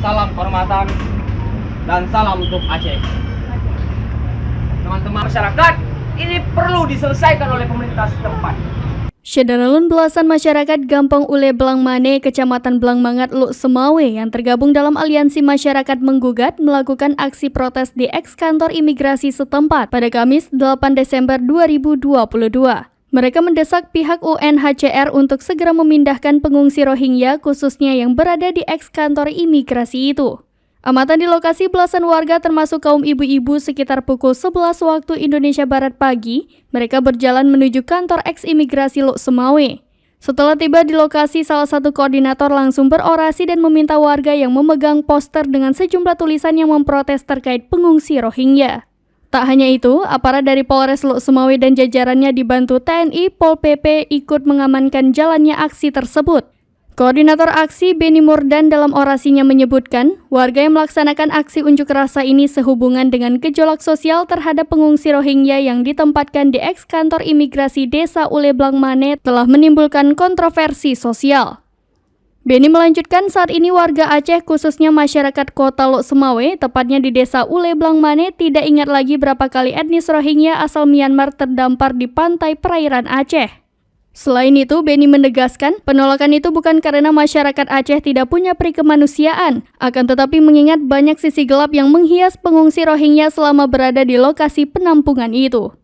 salam kehormatan, dan salam untuk Aceh. Teman-teman masyarakat, ini perlu diselesaikan oleh pemerintah setempat. Syederalun belasan masyarakat Gampong Ule Blangmane, Kecamatan Blangmangat, Luk Semawe yang tergabung dalam aliansi masyarakat menggugat melakukan aksi protes di eks-kantor imigrasi setempat pada Kamis 8 Desember 2022. Mereka mendesak pihak UNHCR untuk segera memindahkan pengungsi Rohingya khususnya yang berada di eks-kantor imigrasi itu. Amatan di lokasi belasan warga termasuk kaum ibu-ibu sekitar pukul 11 waktu Indonesia Barat pagi, mereka berjalan menuju kantor eks-imigrasi Luk Semawe. Setelah tiba di lokasi, salah satu koordinator langsung berorasi dan meminta warga yang memegang poster dengan sejumlah tulisan yang memprotes terkait pengungsi Rohingya. Tak hanya itu, aparat dari Polres Luk Semawe dan jajarannya dibantu TNI, Pol PP ikut mengamankan jalannya aksi tersebut. Koordinator aksi Beni Murdan dalam orasinya menyebutkan, warga yang melaksanakan aksi unjuk rasa ini sehubungan dengan gejolak sosial terhadap pengungsi Rohingya yang ditempatkan di eks-kantor imigrasi Desa Ule Blangmane telah menimbulkan kontroversi sosial. Beni melanjutkan, saat ini warga Aceh khususnya masyarakat kota Luk Semawe, tepatnya di Desa Ule Blangmane, tidak ingat lagi berapa kali etnis Rohingya asal Myanmar terdampar di pantai perairan Aceh. Selain itu, Beni menegaskan, penolakan itu bukan karena masyarakat Aceh tidak punya peri kemanusiaan, akan tetapi mengingat banyak sisi gelap yang menghias pengungsi Rohingya selama berada di lokasi penampungan itu.